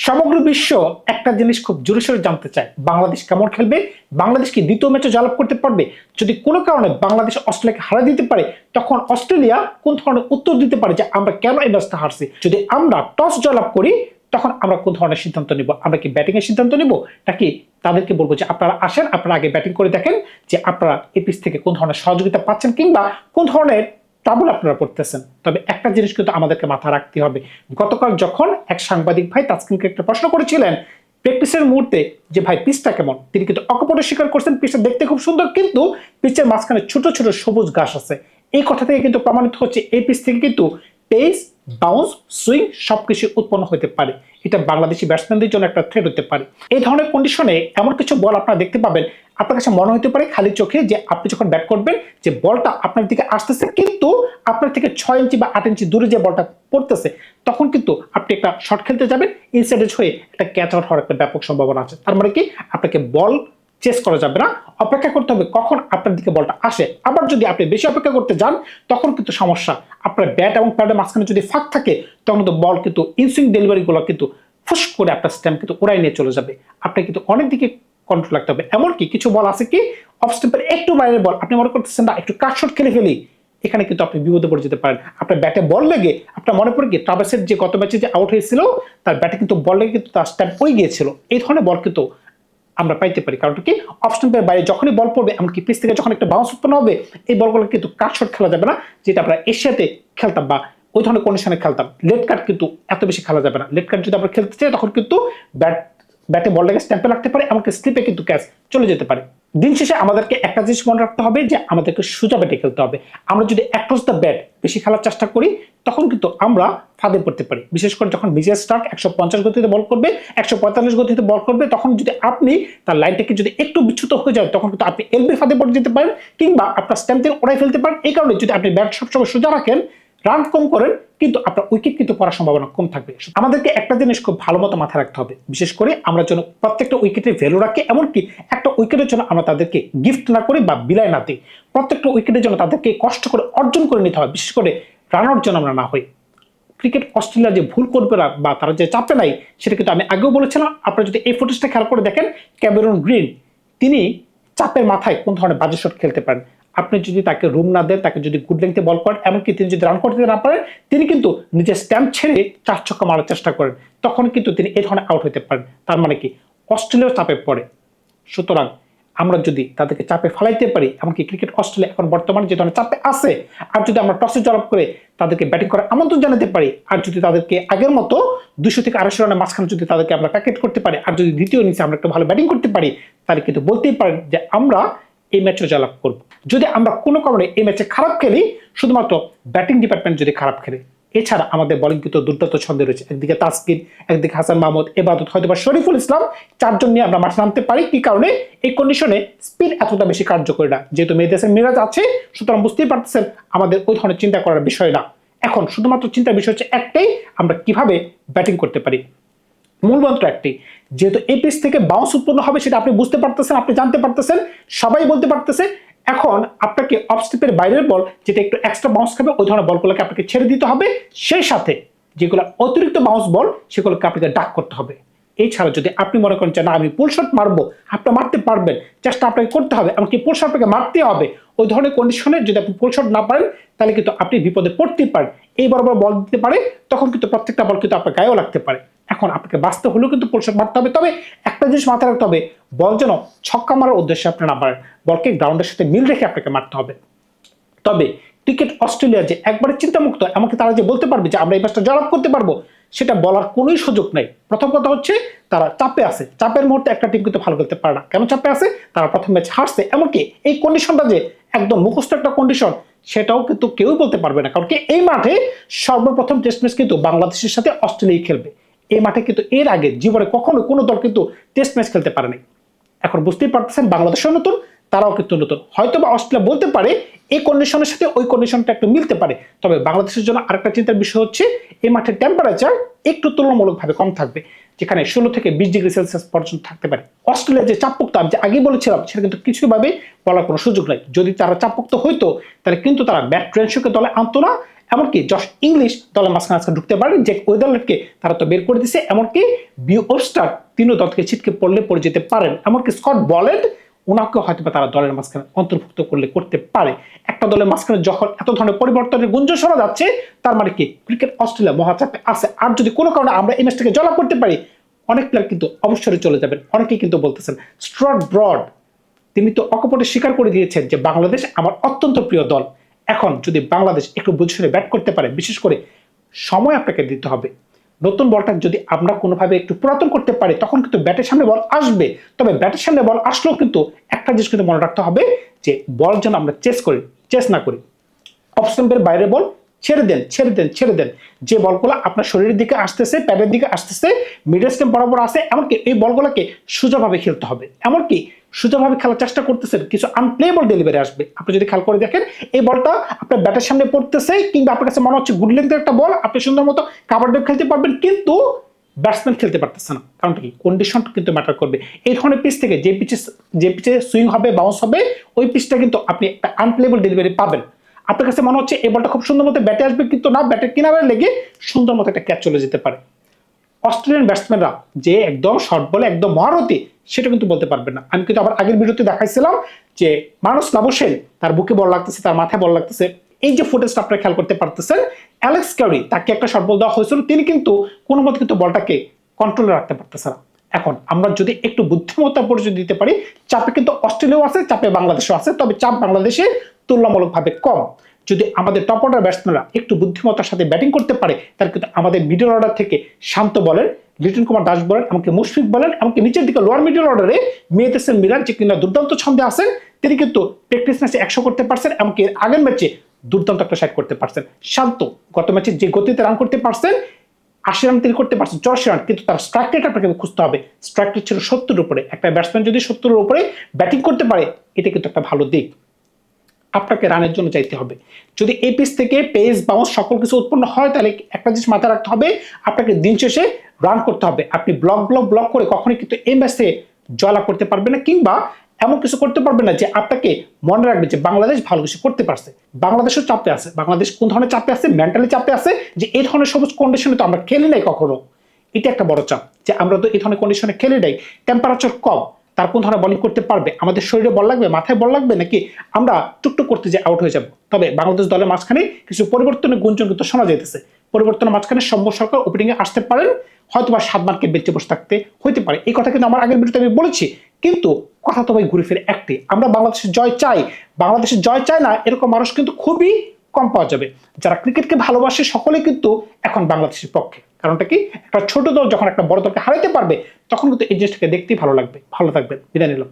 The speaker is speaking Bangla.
সমগ্র বিশ্ব একটা জিনিস খুব জোরে সোরে জানতে চায়, বাংলাদেশ কেমন খেলবে, বাংলাদেশ কি দ্বিতীয় ম্যাচে জয়লাভ করতে পারবে। যদি কোনো কারণে বাংলাদেশ অস্ট্রেলিয়াকে হারা দিতে পারে, তখন অস্ট্রেলিয়া কোন ধরনের উত্তর দিতে পারে যে আমরা কেন এই ম্যাচটা হারছি। যদি আমরা টস জয়লাভ করি, তখন আমরা কোন ধরনের সিদ্ধান্ত নিব, আমরা কি ব্যাটিং এর সিদ্ধান্ত নিব, নাকি তাদেরকে বলবো যে আপনারা আসেন, আপনারা আগে ব্যাটিং করে দেখেন যে আপনারা এই পিচ থেকে কোন ধরনের সহযোগিতা পাচ্ছেন কিংবা কোন ধরনের ট্রাবল আপনারা পড়তেছেন। তবে একটা জিনিস কিন্তু আমাদেরকে মাথায় রাখতে হবে, গতকাল যখন এক সাংবাদিক ভাই তাসকিনকে একটা প্রশ্ন করেছিলেন প্র্যাকটিসের মুহূর্তে যে ভাই পিচটা কেমন, তিনি কিন্তু অকপটে স্বীকার করছেন পিচটা দেখতে খুব সুন্দর, কিন্তু পিচের মাঝখানে ছোট ছোট সবুজ ঘাস আছে। এই কথা থেকে কিন্তু প্রমাণিত হচ্ছে এই পিচ থেকে কিন্তু পেস, বাউন্স, সুইং সবকিছু উৎপন্ন হতে পারে। এটা বাংলাদেশি ব্যাটসম্যানদের জন্য একটা থ্রেট হতে পারে। এই ধরনের কন্ডিশনে এমন কিছু বল আপনারা দেখতে পাবেন, আপনার কাছে মনে হতে পারে খালি চোখে যে আপনি যখন ব্যাট করবেন যে বলটা আপনার দিকে আসতেছে, কিন্তু আপনার থেকে 6 ইঞ্চি বা 8 ইঞ্চি দূরে যে বলটা পড়তেছে, তখন কিন্তু আপনি একটা শট খেলতে যাবেন, ইনসাইডে হয়ে একটা ক্যাচ আউট হওয়ার একটা ব্যাপক সম্ভাবনা আছে। তার মানে কি, আপনাকে বল চেস করা যাবে না, অপেক্ষা করতে হবে কখন আপনার দিকে বলটা আসে। আবার যদি আপনি বেশি অপেক্ষা করতে যান, তখন কিন্তু সমস্যা। আপনার ব্যাট এবং প্যাডের মাঝখানে যদি ফাঁক থাকে, তখন কিন্তু বল কিন্তু ইনসুইং ডেলিভারি গুলো কিন্তু ফুস করে আপনার স্ট্যাম্প কিন্তু উড়াই নিয়ে চলে যাবে। আপনাকে কিন্তু অনেক দিকে কন্ট্রোল রাখতে হবে। এমনকি কিছু বল আছে কি অফ স্ট্যাম্পের একটু বাইরের বল, আপনি মনে করতেছেন না একটু কাট শট খেলে ফেলি, এখানে কিন্তু আপনি বিপদে পড়ে যেতে পারেন। আপনার ব্যাটে বল লেগে আপনার মনে পড়ে কি ট্রাভেসের যে গত ম্যাচে যে আউট হয়েছিল, তার ব্যাটে কিন্তু বল লেগে কিন্তু তার স্ট্যাম্প পড়ে গিয়েছিল। এই ধরনের বল কিন্তু আমরা পাইতে পারি, কারণ কি অফ স্টাম্পের বাইরে যখনই বল পড়বে, এমনকি পিচ থেকে যখন একটা বাউন্স উৎপন্ন হবে, এই বলগুলো কিন্তু কাট শট খেলা যাবে না, যেটা আমরা এশিয়াতে খেলতাম বা ওই ধরনের কন্ডিশনে খেলতাম। লেট কাট কিন্তু এত বেশি খেলা যাবে না। লেট কাট যদি আমরা খেলতে চাই, তখন কিন্তু ব্যাটে বল লেগে স্ট্যাম্পে লাগতে পারে, এমনকি স্লিপে কিন্তু ক্যাচ চলে যেতে পারে। দিন শেষে আমাদেরকে একটা জিনিস মনে রাখতে হবে যে আমাদেরকে সোজা ব্যাটে খেলতে হবে। আমরা যদি অ্যাক্রস দ্য ব্যাট বেশি খেলার চেষ্টা করি, তখন কিন্তু আমরা ফাঁদে পড়তে পারি। বিশেষ করে যখন মিচেল স্টার্ক 150 গতিতে বল করবে, 145 গতিতে বল করবে, তখন যদি আপনি তার লাইন থেকে যদি একটু বিচ্যুত হয়ে যায়, তখন কিন্তু আপনি এলবি ফাঁদে পড়ে যেতে পারেন, কিংবা আপনার স্ট্যাম্প থেকে ওড়াই ফেলতে পারেন। এই কারণে যদি আপনি ব্যাট সবসময় সোজা রাখেন, রান কম করেন, কিন্তু আপনার উইকেট কিন্তু পড়ার সম্ভাবনা কম থাকবে। আমাদেরকে একটা জিনিস খুব ভালো মতো মাথায় রাখতে হবে, বিশেষ করে আমরা যেন প্রত্যেকটা উইকেটের ভ্যালু রাখি, এমনকি একটা উইকেটের জন্য আমরা তাদেরকে গিফট না করি বা বিলাই না দিই। প্রত্যেকটা উইকেটের জন্য তাদেরকে কষ্ট করে অর্জন করে নিতে হয়, বিশেষ করে রান আউট যেন আমরা না হই। ক্রিকেট অস্ট্রেলিয়া যে ভুল করবে না বা তারা যে চাপে নাই, সেটা কিন্তু আমি আগেও বলেছিলাম। আপনারা যদি এই ফুটেজটা খেয়াল করে দেখেন, ক্যামেরন গ্রিন তিনি চাপের মাথায় কোন ধরনের বাজে শট খেলতে পারেন। আপনি যদি তাকে রুম না দেন, তাকে যদি গুড লেন্থে বল করেন, এমনকি তিনি যদি রান করতে না পারেন, তিনি কিন্তু নিজের স্ট্যাম্প ছেড়ে 4 ছক্কা মারার চেষ্টা করেন, তখন কিন্তু তিনি এই ধরনের আউট হতে পারেন। তার মানে কি, অস্ট্রেলিয়াও চাপে পড়ে। সুতরাং আমরা যদি তাদেরকে চাপে ফেলাইতে পারি, এমনকি ক্রিকেট অস্ট্রেলিয়া এখন বর্তমানে যে ধরনের চাপে আছে, আর যদি আমরা টসে জবাব করে তাদেরকে ব্যাটিং করার আমন্ত্রণ জানাতে পারি, আর যদি তাদেরকে আগের মতো 200 থেকে 250 রানের মাঝখানে যদি তাদেরকে আমরা প্যাকেট করতে পারি, আর যদি দ্বিতীয় ইনিংসে আমরা একটু ভালো ব্যাটিং করতে পারি, তাহলে কিন্তু বলতেই পারেন যে আমরা এই ম্যাচে জয়লাভ করব। যদি আমরা কোনো কারণে এই ম্যাচে খারাপ খেলি, শুধুমাত্র ব্যাটিং ডিপার্টমেন্ট যদি খারাপ খেলে, এছাড়া আমাদের বোলিং কিন্তু দুর্দান্ত ছন্দে রয়েছে। একদিকে তাসকিন, একদিকে হাসান মাহমুদ, এবাদত, হয়তোবা শরীফুল ইসলাম, 4 জন নিয়ে আমরা মাঠে নামতে পারি। কি কারণে? এই কন্ডিশনে স্পিন এতটা বেশি কার্যকরী না, যেহেতু মেহেদী মিরাজ আছে। সুতরাং বুঝতেই পারতেছেন আমাদের ওই ধরনের চিন্তা করার বিষয় না। এখন শুধুমাত্র চিন্তার বিষয় হচ্ছে একটাই, আমরা কিভাবে ব্যাটিং করতে পারি। মূল মন্ত্র একটাই, যেহেতু এই পিচ থেকে বাউন্স উৎপন্ন হবে, সেটা আপনি বুঝতে পারতেছেন, আপনি জানতে পারতেছেন, সবাই বলতে পারতেছে। এখন আপনাকে অফ স্টেপের বাইরের বল, যেটা একটু এক্সট্রা বাউন্স খাবে, ওই ধরনের বলগুলোকে আপনাকে ছেড়ে দিতে হবে। সেই সাথে যেগুলো অতিরিক্ত বাউন্স বল, সেগুলোকে আপনাকে ডাক করতে হবে। এছাড়া যদি আপনি মনে করেন যে না আমি পুল শট মারবো, আপনি মারতে পারবেন, চেষ্টা আপনাকে করতে হবে, এমনকি পুল শট আপনাকে মারতে হবে। ওই ধরনের কন্ডিশনে যদি আপনি পুল শট না পারেন, তাহলে কিন্তু আপনি বিপদে পড়তেই পারেন। এই বরাবর বল দিতে পারে, তখন কিন্তু প্রত্যেকটা বল কিন্তু আপনার গায়েও লাগতে পারে। এখন আপনাকে বাঁচতে হলেও কিন্তু পুল শট মারতে হবে। তবে একটা জিনিস মাথায় রাখতে হবে, বল যেন ছক্কা মারার উদ্দেশ্যে আপনি না পারেন, বলকে গ্রাউন্ডের সাথে মিল রেখে আপনাকে মারতে হবে। তবে ক্রিকেট অস্ট্রেলিয়া যে একবারে চিন্তামুক্ত, এমনকি তারা যে বলতে পারবে যে আমরা এই ম্যাচটা জয়লাভ করতে পারবো, সেটা বলার কোনোই সুযোগ নাই। প্রথম কথা হচ্ছে তারা চাপে আছে, চাপের মুহূর্তে একটা টিম কিন্তু ভালো খেলতে পারে না। কেন চাপে আছে? তারা প্রথম ম্যাচ হারছে, এমনকি এই কন্ডিশনটা যে একদম মুখস্থ একটা কন্ডিশন, সেটাও কিন্তু কেউই বলতে পারবে না। কারণ কি, এই মাঠে সর্বপ্রথম টেস্ট ম্যাচ কিন্তু বাংলাদেশের সাথে অস্ট্রেলিয়া খেলবে। এই মাঠে কিন্তু এর আগে জীবনে কখনো কোনো দল কিন্তু টেস্ট ম্যাচ খেলতে পারেনি। এখন বুঝতেই পারতেছেন বাংলাদেশও নতুন, তারাও কিন্তু নতুন। হয়তো বা অস্ট্রেলিয়া বলতে পারে এই কন্ডিশনের সাথে ওই কন্ডিশনটা একটু মিলতে পারে। তবে বাংলাদেশের জন্য আরেকটা চিন্তার বিষয় হচ্ছে, এই মাঠের টেম্পারেচার একটু তুলনামূলকভাবে কম থাকবে, যেখানে 16 থেকে 20 ডিগ্রি সেলসিয়াস পর্যন্ত থাকতে পারে। অস্ট্রেলিয়া যে চাপমুক্ত আমি যে আগে বলেছিলাম, সেটা কিন্তু কিছুভাবে বলার কোনো সুযোগ নাই। যদি তারা চাপমুক্ত হইতো, তাহলে কিন্তু তারা ব্যাট রেনশোকে দলে আনতো না, এমনকি জশ ইংলিশ দলের মাঝখানে আজকে ঢুকতে পারেন, যে ওই দলকে তারা তো বের করে দিছে। এমনকি বিও ওবস্টার তিনও দল থেকে ছিটকে পড়ে যেতে পারেন। এমনকি স্কট বলেন্ড ওনাকে হয়তো তারা দলের মাঝখানে অন্তর্ভুক্ত করতে পারে। একটা দলের মাঝখানে যখন এত ধরনের পরিবর্তনের গুঞ্জন শোনা যাচ্ছে, তার মানে কি ক্রিকেট অস্ট্রেলিয়া মহাচাপে আছে। আর যদি কোনো কারণে আমরা এই ম্যাচটাকে জয়লাভ করতে পারি, অনেক প্লেয়ার কিন্তু অবসরে চলে যাবেন। অনেকেই কিন্তু বলতেছেন স্টুয়ার্ট ব্রড তিনি তো অকপটে স্বীকার করে দিয়েছেন যে বাংলাদেশ আমার অত্যন্ত প্রিয় দল। এখন যদি বাংলাদেশ একটু বুঝে ব্যাট করতে পারে, বিশেষ করে সময় আপনাকে দিতে হবে। নতুন বলটা যদি আমরা কোনোভাবে একটু পুরাতন করতে পারি, তখন কিন্তু ব্যাটের সামনে বল আসবে। তবে ব্যাটের সামনে বল আসলেও কিন্তু একটা জিনিস কিন্তু মনে রাখতে হবে, যে বল যেন আমরা চেস না করি। অফ স্টাম্পের বাইরে বল ছেড়ে দেন। যে বলগুলো আপনার শরীরের দিকে আসতেছে, প্যাডের দিকে আসতেছে, মিডল স্টাম্প বরাবর আছে, এমনকি এই বলগুলোকে সোজাভাবে খেলতে হবে। এমনকি সোজাভাবে খেলার চেষ্টা করতেছেন, কিছু আনপ্লেয়েবল ডেলিভারি আসবে। আপনি যদি খেয়াল করে দেখেন, এই বলটা আপনার ব্যাটের সামনে পড়তেছে, কিংবা আপনার কাছে মনে হচ্ছে গুড লেন্থের একটা বল, আপনি সুন্দর মতো কাভার ড্রাইভ খেলতে পারবেন, কিন্তু ব্যাটসম্যান খেলতে পারতেছে না। কারণটা কি? কন্ডিশন কিন্তু ম্যাটার করবে। এই ধরনের পিচ থেকে যে পিচে সুইং হবে, বাউন্স হবে, ওই পিচটা কিন্তু আপনি একটা আনপ্লেয়েবল ডেলিভারি পাবেন। আপনার কাছে মনে হচ্ছে এই বলটা খুব সুন্দর মতো ব্যাটে আসবে, কিন্তু না, ব্যাটের কিনারে লেগে সুন্দর মতো একটা ক্যাচ চলে যেতে পারে। অস্ট্রেলিয়ান ব্যাটসম্যানরা যে একদম শর্ট বলে একদম মহারথী, সেটা কিন্তু বলতে পারবে না। আমি কিন্তু আবার আগের ভিডিওতে দেখাইছিলাম যে মানুষ লাবসেন তার বুকে বল লাগতেছে, তার মাথায় বল লাগতেছে। এই যে ফুটেজটা আপনারা খেয়াল করতে পারতেছেন, অ্যালেক্স ক্যারি তাকে একটা শর্ট বল দেওয়া হয়েছিল, তিনি কিন্তু কোনো মতে কিন্তু বলটাকে কন্ট্রোলে রাখতে পারতেছে না। এখন আমরা যদি একটু বুদ্ধিমত্তা পরিচয় দিতে পারি, চাপে কিন্তু অস্ট্রেলিয়াও আছে, চাপে বাংলাদেশও আছে, তবে চাপ বাংলাদেশে তুলনামূলকভাবে কম। যদি আমাদের টপ অর্ডার ব্যাটসম্যানরা একটু বুদ্ধিমত্তার সাথে ব্যাটিং করতে পারে, তাহলে কিন্তু আমাদের মিডল অর্ডার থেকে শান্ত বলেন, লিটন কুমার দাস বলেন, এমনকি মুশফিক বলেন, এমনকি নিচের দিকে লোয়ার মিডল অর্ডারে মেহেদি হাসান মিরাজ, যে কিনা দুর্দান্ত ছন্দে আছেন, তিনি কিন্তু প্র্যাকটিস ম্যাচে 100 করতে পারছেন, এমনকি আগের ম্যাচে দুর্দান্ত একটা সাইড করতে পারছেন। শান্ত গত ম্যাচে যে গতিতে রান করতে পারছেন, 80 রান তিনি করতে পারছেন, 84 রান, কিন্তু তার স্ট্রাইক রেট আপনাকে খুঁজতে হবে। স্ট্রাইক রেট ছিল 70-এর উপরে। একটা ব্যাটসম্যান যদি 70-এর উপরে ব্যাটিং করতে পারে, এটা কিন্তু একটা ভালো দিক। আপনাকে রানের জন্য চাইতে হবে। যদি এই পিচ থেকে পেস, বাউন্স সকল কিছু উৎপন্ন হয়, তাহলে একটা জিনিস মাথায় রাখতে হবে, আপনাকে দিন শেষে রান করতে হবে। আপনি ব্লক করে কখনোই কিন্তু এই ম্যাচে জয়লাভ করতে পারবেন না, কিংবা এমন কিছু করতে পারবেন না যে আপনাকে মনে রাখবে যে বাংলাদেশ ভালো কিছু করতে পারছে। বাংলাদেশও চাপে আছে। বাংলাদেশ কোন ধরনের চাপে আছে? মেন্টালি চাপে আছে, যে এই ধরনের সবুজ কন্ডিশনে তো আমরা খেলি নাই কখনো। এটা একটা বড় চাপ, যে আমরা তো এই ধরনের কন্ডিশনে খেলে নাই। টেম্পারেচার কম, তার কোন ধরনের বোলিং করতে পারবে? আমাদের শরীরে বল লাগবে, মাথায় বল লাগবে, নাকি আমরা টুকটুক করতে যে আউট হয়ে যাব? তবে বাংলাদেশ দলের মাঝখানে কিছু পরিবর্তনের গুঞ্জন কিন্তু শোনা যাইতেছে। পরিবর্তনের মাঝখানে সৌম্য সরকার ওপেনিং এ আসতে পারেন, হয়তোবা 7 মার্কেট বেঁচে বসে থাকতে হইতে পারে। এই কথা কিন্তু আমার আগের ভিডিওতে আমি বলেছি, কিন্তু কথা তো ভাই ঘুরে ফিরে একটি, আমরা বাংলাদেশের জয় চাই। বাংলাদেশের জয় চায় না এরকম মানুষ কিন্তু খুবই কম পাওয়া যাবে। যারা ক্রিকেটকে ভালোবাসে সকলেই কিন্তু এখন বাংলাদেশের পক্ষে। কারণটা কি? একটা ছোট দল যখন একটা বড় দলকে হারাইতে পারবে, তখন কিন্তু এই জিনিসটাকে দেখতেই ভালো লাগবে। ভালো থাকবেন, বিদায় নিলাম।